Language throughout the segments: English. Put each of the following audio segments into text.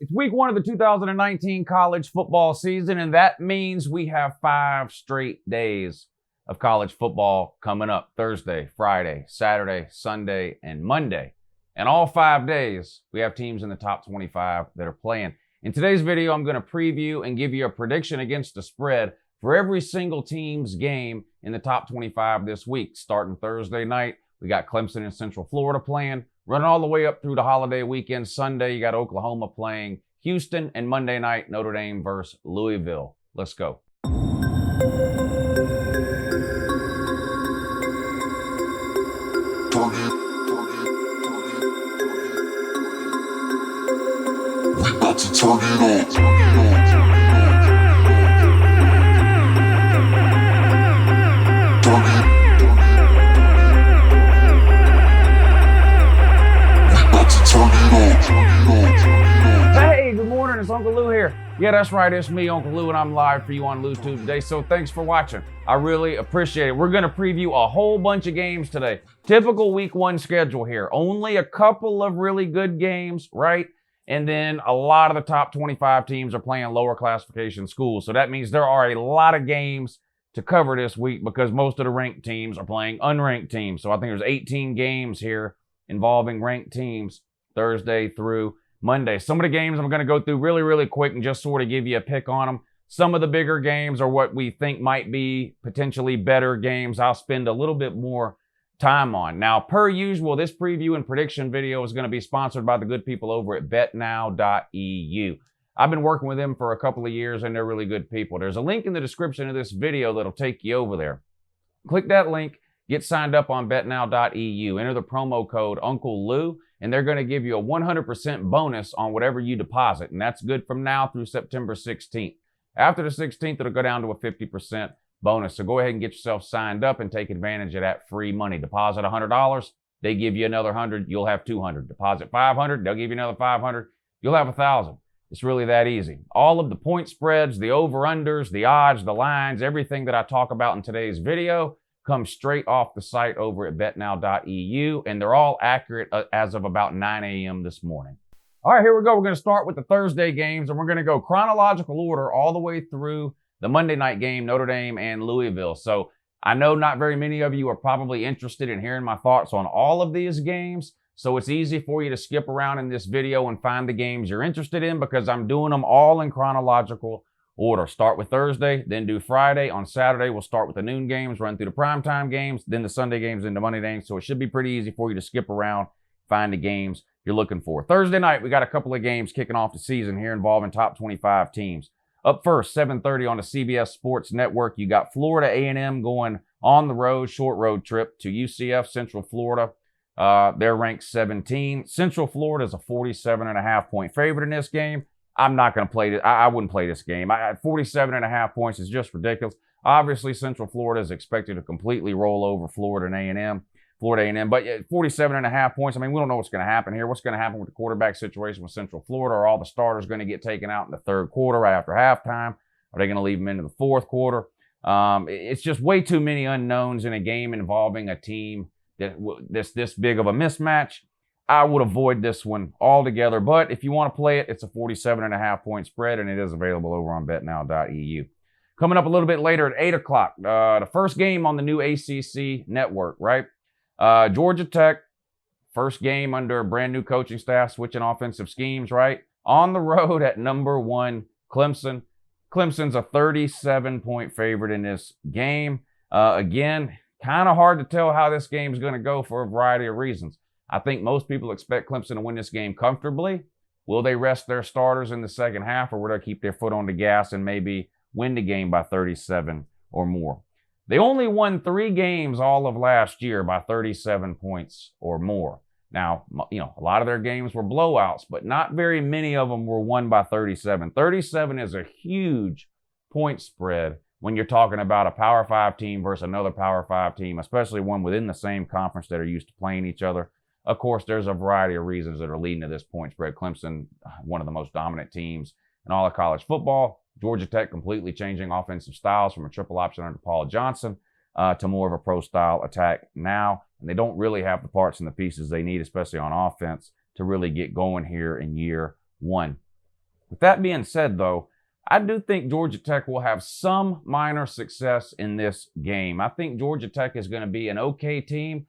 It's week one of the 2019 college football season, and that means we have 5 straight days of college football coming up: Thursday, Friday, Saturday, Sunday, and Monday. And all 5 days, we have teams in the top 25 that are playing. In today's video, I'm going to preview and give you a prediction against the spread for every single team's game in the top 25 this week. Starting Thursday night, we got Clemson and Central Florida playing. Running all the way up through the holiday weekend. Sunday, you got Oklahoma playing Houston, and Monday night, Notre Dame versus Louisville. Let's go. We about to turn it on. Hey, good morning, it's Uncle Lou here. Yeah, that's right, it's me, Uncle Lou, and I'm live for you on LouTube today, so thanks for watching. I really appreciate it. We're going to preview a whole bunch of games today. Typical week one schedule here. Only a couple of really good games, right? And then a lot of the top 25 teams are playing lower classification schools, so that means there are a lot of games to cover this week because most of the ranked teams are playing unranked teams. So I think there's 18 games here involving ranked teams Thursday through Monday. Some of the games I'm going to go through really quick and just sort of give you a pick on them. Some of the bigger games are what we think might be potentially better games I'll spend a little bit more time on. Now, per usual, this preview and prediction video is going to be sponsored by the good people over at betnow.eu. I've been working with them for a couple of years, and they're really good people. There's a link in the description of this video that'll take you over there. Click that link, get signed up on betnow.eu, enter the promo code Uncle Lou, and they're going to give you a 100% bonus on whatever you deposit, and that's good from now through September 16th. After the 16th, it'll go down to a 50% bonus, so go ahead and get yourself signed up and take advantage of that free money. Deposit $100, they give you another $100, you'll have $200. Deposit $500, they'll give you another $500, you'll have $1,000. It's really that easy. All of the point spreads, the over-unders, the odds, the lines, everything that I talk about in today's video comes straight off the site over at betnow.eu, and they're all accurate as of about 9 a.m. this morning. All right, here we go. We're going to start with the Thursday games, and we're going to go chronological order all the way through the Monday night game, Notre Dame and Louisville. So I know not very many of you are probably interested in hearing my thoughts on all of these games, so it's easy for you to skip around in this video and find the games you're interested in because I'm doing them all in chronological order. Start with Thursday, then do Friday. On Saturday, we'll start with the noon games, run through the primetime games, then the Sunday games into Monday games. So it should be pretty easy for you to skip around, find the games you're looking for. Thursday night, we got a couple of games kicking off the season here involving top 25 teams. Up first, 7:30 on the CBS Sports Network, you got Florida A&M going on the road, short road trip to UCF, Central Florida. They're ranked 17. Central Florida is a 47.5-point favorite in this game. I'm not going to play this. I wouldn't play this game. 47.5 points is just ridiculous. Obviously, Central Florida is expected to completely roll over Florida and A&M. But 47.5 points, I mean, we don't know what's going to happen here. What's going to happen with the quarterback situation with Central Florida? Are all the starters going to get taken out in the third quarter right after halftime? Are they going to leave them into the fourth quarter? It's just way too many unknowns in a game involving a team that's this big of a mismatch. I would avoid this one altogether, but if you want to play it, it's a 47.5-point spread, and it is available over on betnow.eu. Coming up a little bit later at 8 o'clock, the first game on the new ACC network, right? Georgia Tech, first game under a brand new coaching staff, switching offensive schemes, right? On the road at number 1, Clemson. Clemson's a 37-point favorite in this game. Again, kind of hard to tell how this game's going to go for a variety of reasons. I think most people expect Clemson to win this game comfortably. Will they rest their starters in the second half, or will they keep their foot on the gas and maybe win the game by 37 or more? They only won 3 games all of last year by 37 points or more. Now, you know, a lot of their games were blowouts, but not very many of them were won by 37. 37 is a huge point spread when you're talking about a Power 5 team versus another Power 5 team, especially one within the same conference that are used to playing each other. Of course, there's a variety of reasons that are leading to this point spread. Clemson, one of the most dominant teams in all of college football. Georgia Tech completely changing offensive styles from a triple option under Paul Johnson to more of a pro-style attack now. And they don't really have the parts and the pieces they need, especially on offense, to really get going here in year one. With that being said, though, I do think Georgia Tech will have some minor success in this game. I think Georgia Tech is going to be an okay team.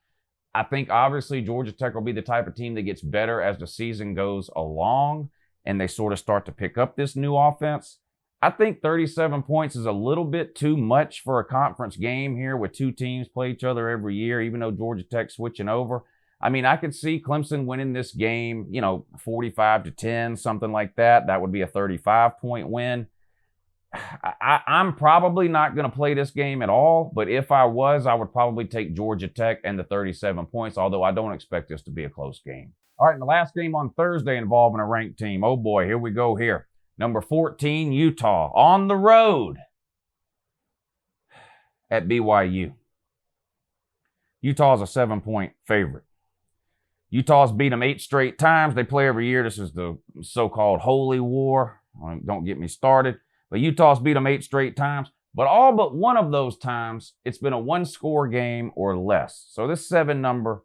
I think obviously Georgia Tech will be the type of team that gets better as the season goes along and they sort of start to pick up this new offense. I think 37 points is a little bit too much for a conference game here with two teams play each other every year, even though Georgia Tech's switching over. I mean, I could see Clemson winning this game, 45-10, something like that. That would be a 35-point win. I'm probably not going to play this game at all, but if I was, I would probably take Georgia Tech and the 37 points, although I don't expect this to be a close game. All right, and the last game on Thursday involving a ranked team. Oh boy, here we go here. Number 14, Utah, on the road at BYU. Utah's a 7-point favorite. Utah's beat them 8 straight times. They play every year. This is the so-called Holy War. Don't get me started. But Utah's beat them 8 straight times. But all but one of those times, it's been a 1-score game or less. So this 7 number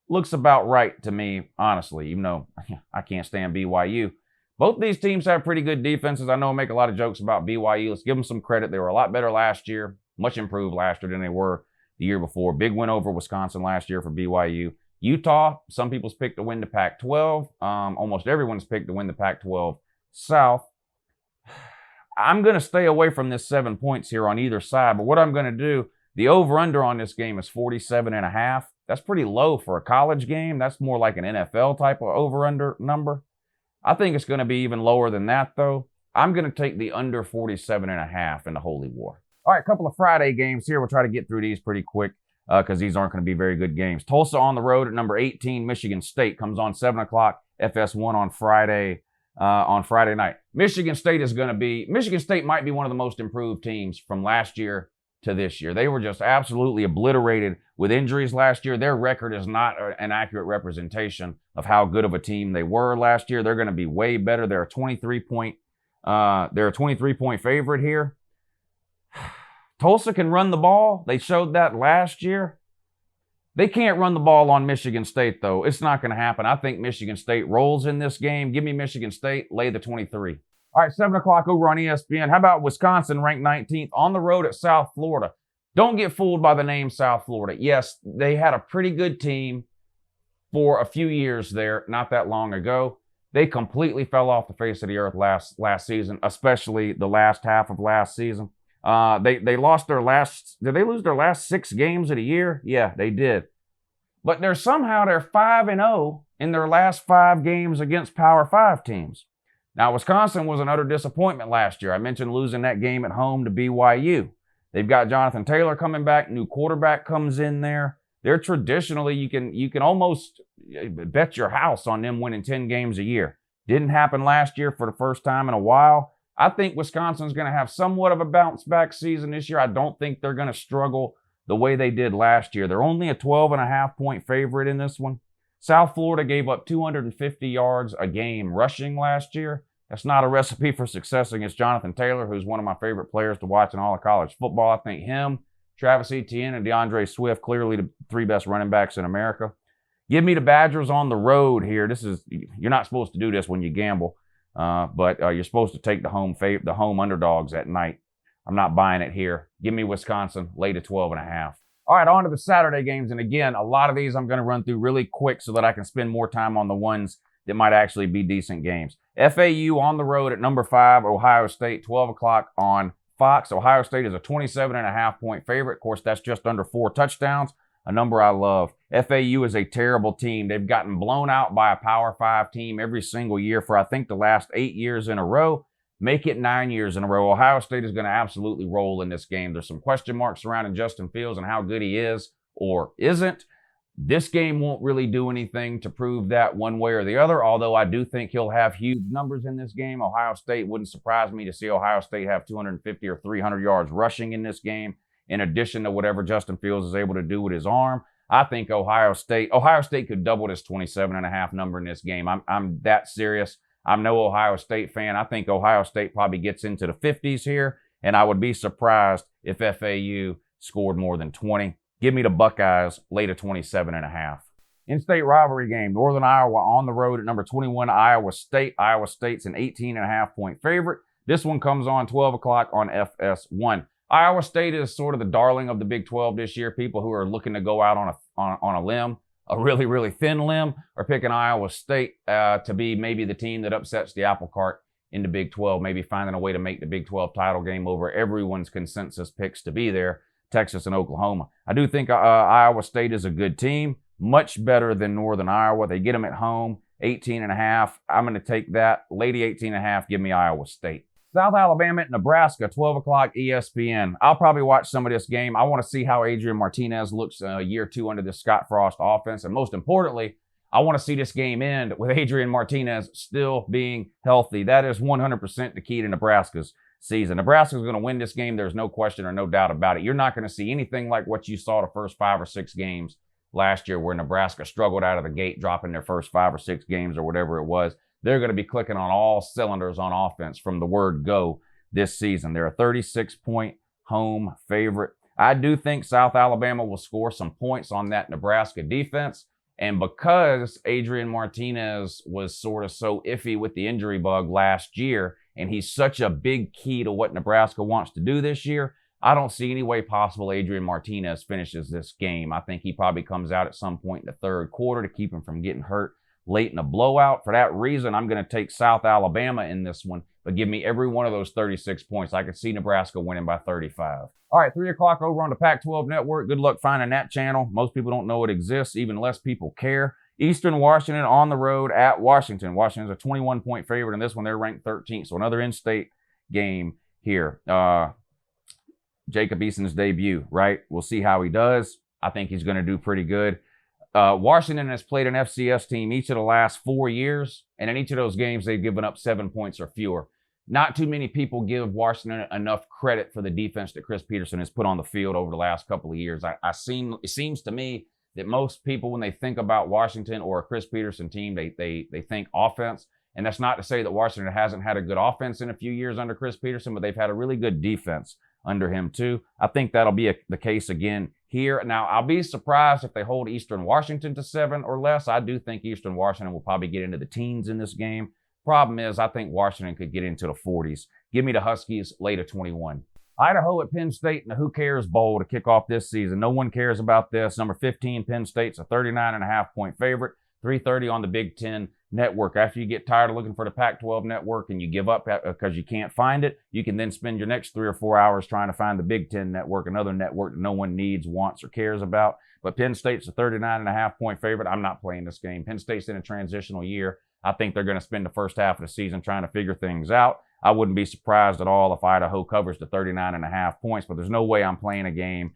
looks about right to me, honestly, even though I can't stand BYU. Both these teams have pretty good defenses. I know I make a lot of jokes about BYU. Let's give them some credit. They were a lot better last year, much improved last year than they were the year before. Big win over Wisconsin last year for BYU. Utah, some people's picked to win the Pac-12. Almost everyone's picked to win the Pac-12 South. I'm going to stay away from this 7 points here on either side, but what I'm going to do, the over-under on this game is 47.5. That's pretty low for a college game. That's more like an NFL type of over-under number. I think it's going to be even lower than that, though. I'm going to take the under 47.5 in the Holy War. All right, a couple of Friday games here. We'll try to get through these pretty quick because these aren't going to be very good games. Tulsa on the road at number 18. Michigan State comes on 7 o'clock, FS1 on Friday night. Michigan State might be one of the most improved teams from last year to this year. They were just absolutely obliterated with injuries last year. Their record is not an accurate representation of how good of a team they were last year. They're going to be way better. They're a 23-point favorite here. Tulsa can run the ball. They showed that last year. They can't run the ball on Michigan State, though. It's not going to happen. I think Michigan State rolls in this game. Give me Michigan State. Lay the 23. All right, 7 o'clock over on ESPN. How about Wisconsin ranked 19th on the road at South Florida? Don't get fooled by the name South Florida. Yes, they had a pretty good team for a few years there, not that long ago. They completely fell off the face of the earth last season, especially the last half of last season. They lost their last. Did they lose their last 6 games of the year? Yeah, they did. But they're 5-0 in their last 5 games against Power 5 teams. Now, Wisconsin was an utter disappointment last year. I mentioned losing that game at home to BYU. They've got Jonathan Taylor coming back. New quarterback comes in there. They're traditionally, you can almost bet your house on them winning 10 games a year. Didn't happen last year for the first time in a while. I think Wisconsin's going to have somewhat of a bounce back season this year. I don't think they're going to struggle the way they did last year. They're only a 12.5-point favorite in this one. South Florida gave up 250 yards a game rushing last year. That's not a recipe for success against Jonathan Taylor, who's one of my favorite players to watch in all of college football. I think him, Travis Etienne, and DeAndre Swift, clearly the 3 best running backs in America. Give me the Badgers on the road here. You're not supposed to do this when you gamble, but you're supposed to take the home underdogs at night. I'm not buying it here. Give me Wisconsin, lay to 12.5. All right, on to the Saturday games. And again, a lot of these I'm going to run through really quick so that I can spend more time on the ones that might actually be decent games. FAU on the road at number 5, Ohio State, 12 o'clock on Fox. Ohio State is a 27.5-point favorite. Of course, that's just under 4 touchdowns, a number I love. FAU is a terrible team. They've gotten blown out by a Power 5 team every single year for, I think, the last 8 years in a row. Make it 9 years in a row. Ohio State is going to absolutely roll in this game. There's some question marks surrounding Justin Fields and how good he is or isn't. This game won't really do anything to prove that one way or the other, although I do think he'll have huge numbers in this game. Ohio State wouldn't surprise me to see Ohio State have 250 or 300 yards rushing in this game, in addition to whatever Justin Fields is able to do with his arm. I think Ohio State could double this 27.5 number in this game. I'm that serious. I'm no Ohio State fan. I think Ohio State probably gets into the 50s here, and I would be surprised if FAU scored more than 20. Give me the Buckeyes, lay to 27.5. In-state rivalry game, Northern Iowa on the road at number 21, Iowa State. Iowa State's an 18.5-point favorite. This one comes on 12 o'clock on FS1. Iowa State is sort of the darling of the Big 12 this year. People who are looking to go out on a limb, a really, really thin limb, are picking Iowa State to be maybe the team that upsets the apple cart in the Big 12, maybe finding a way to make the Big 12 title game over everyone's consensus picks to be there, Texas and Oklahoma. I do think Iowa State is a good team, much better than Northern Iowa. They get them at home, 18.5. I'm going to take that. Lady 18.5, give me Iowa State. South Alabama at Nebraska, 12 o'clock ESPN. I'll probably watch some of this game. I want to see how Adrian Martinez looks year 2 under the Scott Frost offense. And most importantly, I want to see this game end with Adrian Martinez still being healthy. That is 100% the key to Nebraska's season. Nebraska's going to win this game. There's no question or no doubt about it. You're not going to see anything like what you saw the first 5 or 6 games last year where Nebraska struggled out of the gate, dropping their first 5 or 6 games or whatever it was. They're going to be clicking on all cylinders on offense from the word go this season. They're a 36-point home favorite. I do think South Alabama will score some points on that Nebraska defense. And because Adrian Martinez was sort of so iffy with the injury bug last year, and he's such a big key to what Nebraska wants to do this year, I don't see any way possible Adrian Martinez finishes this game. I think he probably comes out at some point in the third quarter to keep him from getting hurt late in a blowout. For that reason, I'm going to take South Alabama in this one, but give me every one of those 36 points. I could see Nebraska winning by 35. All right, 3 o'clock over on the Pac-12 Network. Good luck finding that channel. Most people don't know it exists. Even less people care. Eastern Washington on the road at Washington. Washington's a 21-point favorite in this one. They're ranked 13th, so another in-state game here. Jacob Eason's debut, right? We'll see how he does. I think he's going to do pretty good. Washington has played an FCS team each of the last 4 years, and in each of those games, they've given up 7 points or fewer. Not too many people give Washington enough credit for the defense that Chris Peterson has put on the field over the last couple of years. It seems to me that most people, when they think about Washington or a Chris Peterson team, they think offense. And that's not to say that Washington hasn't had a good offense in a few years under Chris Peterson, but they've had a really good defense under him too. I think that'll be the case again here. Now, I'll be surprised if they hold Eastern Washington to 7 or less. I do think Eastern Washington will probably get into the teens in this game. Problem is, I think Washington could get into the 40s. Give me the Huskies late of 21. Idaho at Penn State in the Who Cares Bowl to kick off this season. No one cares about this. Number 15, Penn State's a 39.5-point favorite. 3:30 on the Big Ten Network. After you get tired of looking for the Pac-12 Network and you give up because you can't find it, you can then spend your next 3 or 4 hours trying to find the Big Ten Network, another network that no one needs, wants, or cares about. But Penn State's a 39.5-point favorite. I'm not playing this game. Penn State's in a transitional year. I think they're going to spend the first half of the season trying to figure things out. I wouldn't be surprised at all if Idaho covers the 39.5 points, but there's no way I'm playing a game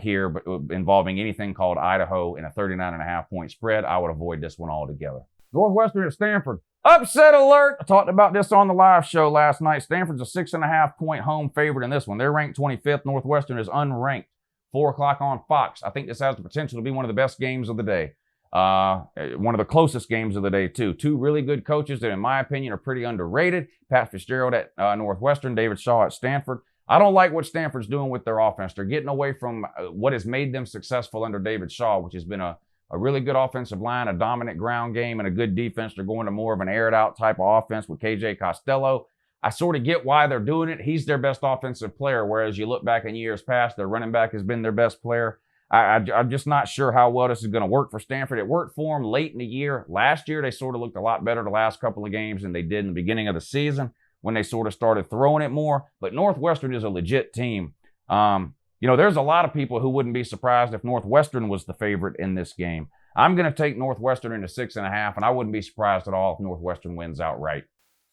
here but involving anything called Idaho in a 39.5-point spread. I would avoid this one altogether. Northwestern at Stanford. Upset alert! I talked about this on the live show last night. Stanford's a 6.5-point home favorite in this one. They're ranked 25th. Northwestern is unranked. 4 o'clock on Fox. I think this has the potential to be one of the best games of the day. One of the closest games of the day, too. 2 really good coaches that, in my opinion, are pretty underrated. Pat Fitzgerald at Northwestern, David Shaw at Stanford. I don't like what Stanford's doing with their offense. They're getting away from what has made them successful under David Shaw, which has been a really good offensive line, a dominant ground game, and a good defense. They're going to more of an aired-out type of offense with KJ Costello. I sort of get why they're doing it. He's their best offensive player, whereas you look back in years past, their running back has been their best player. I'm just not sure how well this is going to work for Stanford. It worked for them late in the year. Last year, they sort of looked a lot better the last couple of games than they did in the beginning of the season when they sort of started throwing it more. But Northwestern is a legit team. There's a lot of people who wouldn't be surprised if Northwestern was the favorite in this game. I'm going to take Northwestern into 6.5, and I wouldn't be surprised at all if Northwestern wins outright.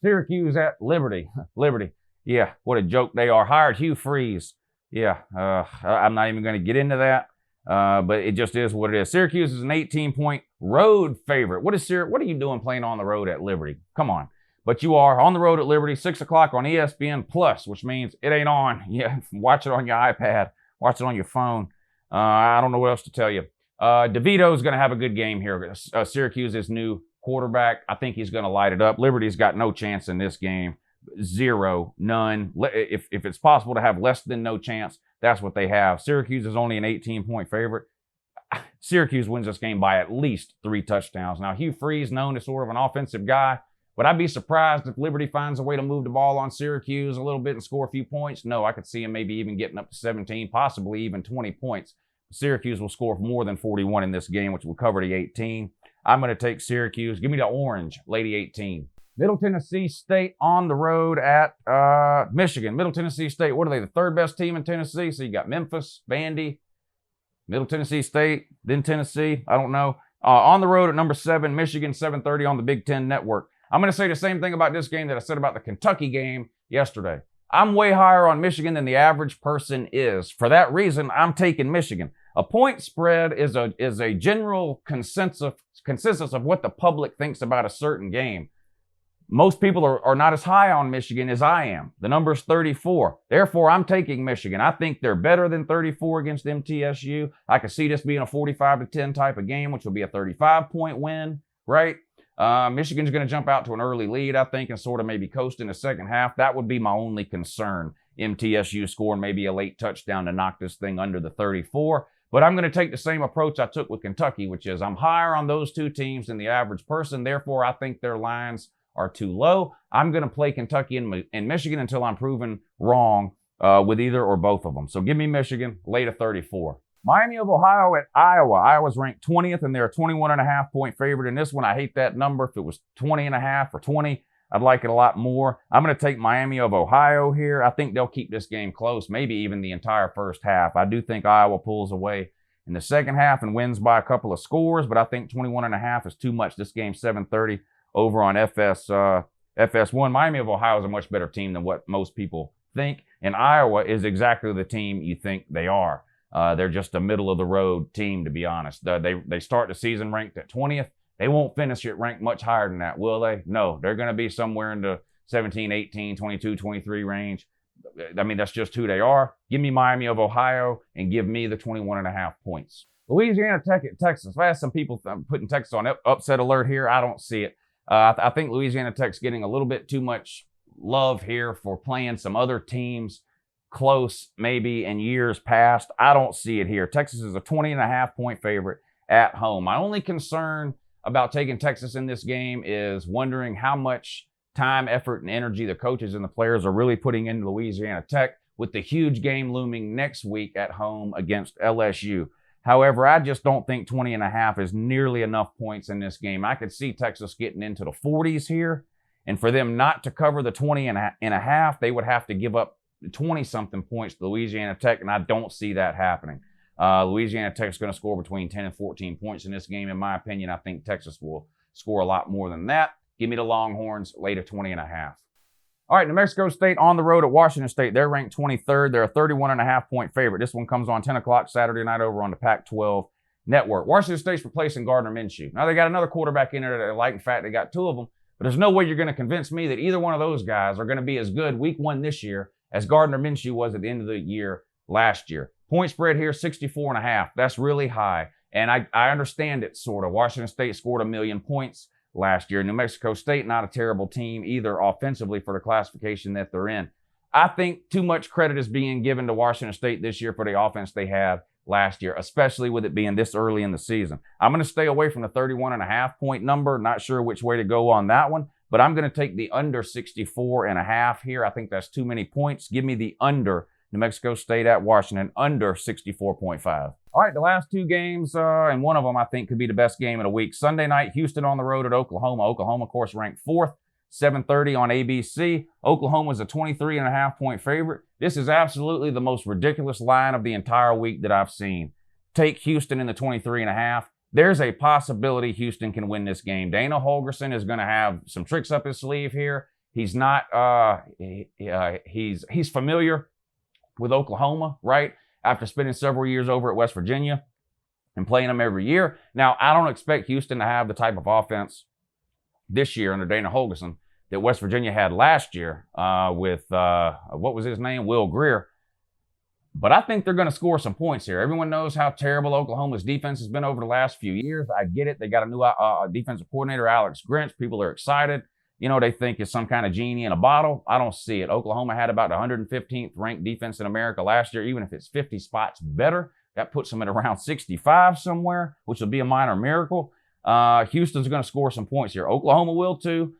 Syracuse at Liberty. Liberty. Yeah, what a joke they are. Hired Hugh Freeze. Yeah, I'm not even going to get into that. But it just is what it is. Syracuse is an 18-point road favorite. What are you doing playing on the road at Liberty? Come on. But you are on the road at Liberty, 6 o'clock on ESPN Plus, which means it ain't on. Yeah, watch it on your iPad. Watch it on your phone. I don't know what else to tell you. DeVito is going to have a good game here. Syracuse's new quarterback, I think he's going to light it up. Liberty's got no chance in this game. 0, none. If it's possible to have less than no chance, that's what they have. Syracuse is only an 18-point favorite. Syracuse wins this game by at least 3 touchdowns. Now, Hugh Freeze, known as sort of an offensive guy, would I be surprised if Liberty finds a way to move the ball on Syracuse a little bit and score a few points? No, I could see him maybe even getting up to 17, possibly even 20 points. Syracuse will score more than 41 in this game, which will cover the 18. I'm going to take Syracuse. Give me the orange, Lady 18. Middle Tennessee State on the road at Michigan. Middle Tennessee State, what are they, the third best team in Tennessee? So you got Memphis, Vandy, Middle Tennessee State, then Tennessee. I don't know. On the road at number 7, Michigan, 7:30 on the Big Ten Network. I'm going to say the same thing about this game that I said about the Kentucky game yesterday. I'm way higher on Michigan than the average person is. For that reason, I'm taking Michigan. A point spread is a general consensus of what the public thinks about a certain game. Most people are not as high on Michigan as I am. The number is 34. Therefore, I'm taking Michigan. I think they're better than 34 against MTSU. I could see this being a 45-10 type of game, which will be a 35-point win, right? Michigan's going to jump out to an early lead, I think, and sort of maybe coast in the second half. That would be my only concern. MTSU scoring maybe a late touchdown to knock this thing under the 34. But I'm going to take the same approach I took with Kentucky, which is I'm higher on those two teams than the average person. Therefore, I think their lines are too low. I'm going to play Kentucky and Michigan until I'm proven wrong with either or both of them. So give me Michigan, late of 34. Miami of Ohio at Iowa. Iowa's ranked 20th, and they're a 21.5-point favorite in this one. I hate that number. If it was 20.5 or 20, I'd like it a lot more. I'm going to take Miami of Ohio here. I think they'll keep this game close, maybe even the entire first half. I do think Iowa pulls away in the second half and wins by a couple of scores, but I think 21.5 is too much. This game's 7:30 over on FS1. Miami of Ohio is a much better team than what most people think, and Iowa is exactly the team you think they are. They're just a middle-of-the-road team, to be honest. They start the season ranked at 20th. They won't finish it ranked much higher than that, will they? No, they're going to be somewhere in the 17, 18, 22, 23 range. I mean, that's just who they are. Give me Miami of Ohio and give me the 21.5 points. Louisiana Tech at Texas. I had some people putting Texas on upset alert here. I don't see it. I think Louisiana Tech's getting a little bit too much love here for playing some other teams close maybe in years past. I don't see it here. Texas is a 20.5-point favorite at home. My only concern about taking Texas in this game is wondering how much time, effort, and energy the coaches and the players are really putting into Louisiana Tech with the huge game looming next week at home against LSU. However, I just don't think 20.5 is nearly enough points in this game. I could see Texas getting into the 40s here, and for them not to cover the 20.5, they would have to give up 20-something points to Louisiana Tech, and I don't see that happening. Louisiana Tech is going to score between 10 and 14 points in this game, in my opinion. I think Texas will score a lot more than that. Give me the Longhorns, late of 20.5. All right, New Mexico State on the road at Washington State. They're ranked 23rd. They're a 31.5-point favorite. This one comes on 10 o'clock Saturday night over on the Pac-12 Network. Washington State's replacing Gardner Minshew. Now, they got another quarterback in there that I like. In fact, they got 2 of them. But there's no way you're going to convince me that either one of those guys are going to be as good week 1 this year as Gardner Minshew was at the end of the year last year. Point spread here, 64.5. That's really high. And I understand it, sort of. Washington State scored 1 million points last year. New Mexico State, not a terrible team either offensively for the classification that they're in. I think too much credit is being given to Washington State this year for the offense they had last year, especially with it being this early in the season. I'm going to stay away from the 31.5-point number. Not sure which way to go on that one, but I'm going to take the under 64.5 here. I think that's too many points. Give me the under New Mexico State at Washington, under 64.5. All right, the last 2 games, and one of them I think could be the best game of the week. Sunday night, Houston on the road at Oklahoma. Oklahoma, of course, ranked 4th, 7:30 on ABC. Oklahoma is a 23.5-point favorite. This is absolutely the most ridiculous line of the entire week that I've seen. Take Houston in the 23.5. There's a possibility Houston can win this game. Dana Holgorsen is going to have some tricks up his sleeve here. He's not, he's familiar with Oklahoma, right? After spending several years over at West Virginia and playing them every year. Now, I don't expect Houston to have the type of offense this year under Dana Holgorsen that West Virginia had last year with, what was his name? Will Grier. But I think they're going to score some points here. Everyone knows how terrible Oklahoma's defense has been over the last few years. I get it. They got a new defensive coordinator, Alex Grinch. People are excited. You know, they think it's some kind of genie in a bottle. I don't see it. Oklahoma had about the 115th ranked defense in America last year. Even if it's 50 spots better, That puts them at around 65 somewhere, which will be a minor miracle. Houston's going to score some points here. Oklahoma will too.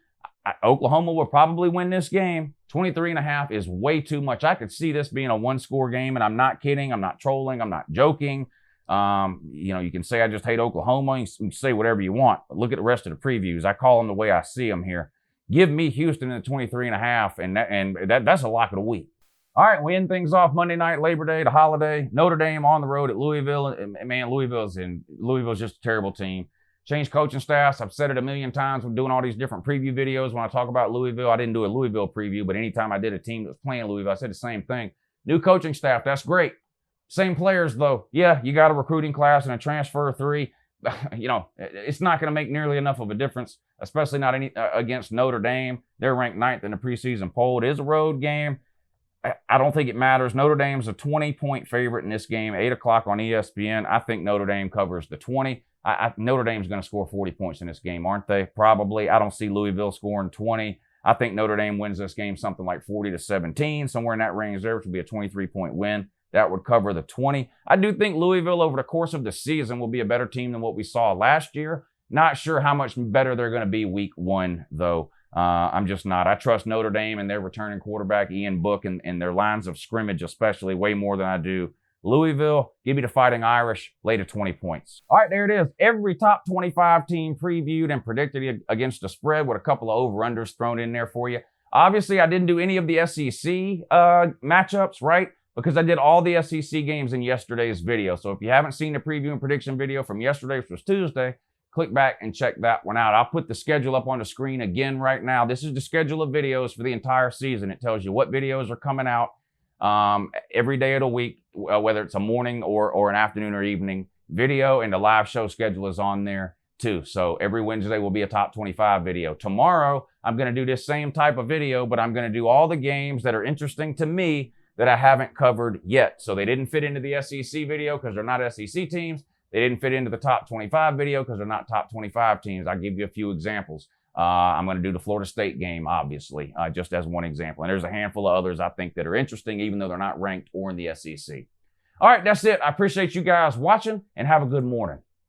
Oklahoma will probably win this game. 23.5 is way too much. I could see this being a one-score game, and I'm not kidding. I'm not trolling. I'm not joking. You can say I just hate Oklahoma. You can say whatever you want, but look at the rest of the previews. I call them the way I see them here. Give me Houston in the 23.5, and that's a lock of the week. All right, we end things off Monday night, Labor Day, the holiday. Notre Dame on the road at Louisville. Man, Louisville's just a terrible team. Changed coaching staffs. I've said it a million times. I'm doing all these different preview videos. When I talk about Louisville, I didn't do a Louisville preview, but anytime I did a team that was playing Louisville, I said the same thing. New coaching staff, that's great. Same players, though. Yeah, you got a recruiting class and a transfer of 3. It's not going to make nearly enough of a difference, especially not against Notre Dame. They're ranked 9th in the preseason poll. It is a road game. I don't think it matters. Notre Dame's a 20-point favorite in this game, 8 o'clock on ESPN. I think Notre Dame covers the 20. Notre Dame's going to score 40 points in this game, aren't they? Probably. I don't see Louisville scoring 20. I think Notre Dame wins this game something like 40-17, somewhere in that range there, which would be a 23-point win. That would cover the 20. I do think Louisville over the course of the season will be a better team than what we saw last year. Not sure how much better they're going to be week 1, though. I'm just not. I trust Notre Dame and their returning quarterback, Ian Book, and their lines of scrimmage especially way more than I do Louisville. Give me the Fighting Irish, lay to 20 points. All right, there it is. Every top 25 team previewed and predicted against the spread with a couple of over-unders thrown in there for you. Obviously, I didn't do any of the SEC matchups, right? Because I did all the SEC games in yesterday's video. So if you haven't seen the preview and prediction video from yesterday, which was Tuesday, click back and check that one out. I'll put the schedule up on the screen again right now. This is the schedule of videos for the entire season. It tells you what videos are coming out every day of the week, whether it's a morning or an afternoon or evening video, and the live show schedule is on there too. So every Wednesday will be a top 25 video. Tomorrow, I'm going to do this same type of video, but I'm going to do all the games that are interesting to me that I haven't covered yet. So they didn't fit into the SEC video because they're not SEC teams. They didn't fit into the top 25 video because they're not top 25 teams. I'll give you a few examples. I'm going to do the Florida State game, obviously, just as one example. And there's a handful of others I think that are interesting, even though they're not ranked or in the SEC. All right, that's it. I appreciate you guys watching, and have a good morning.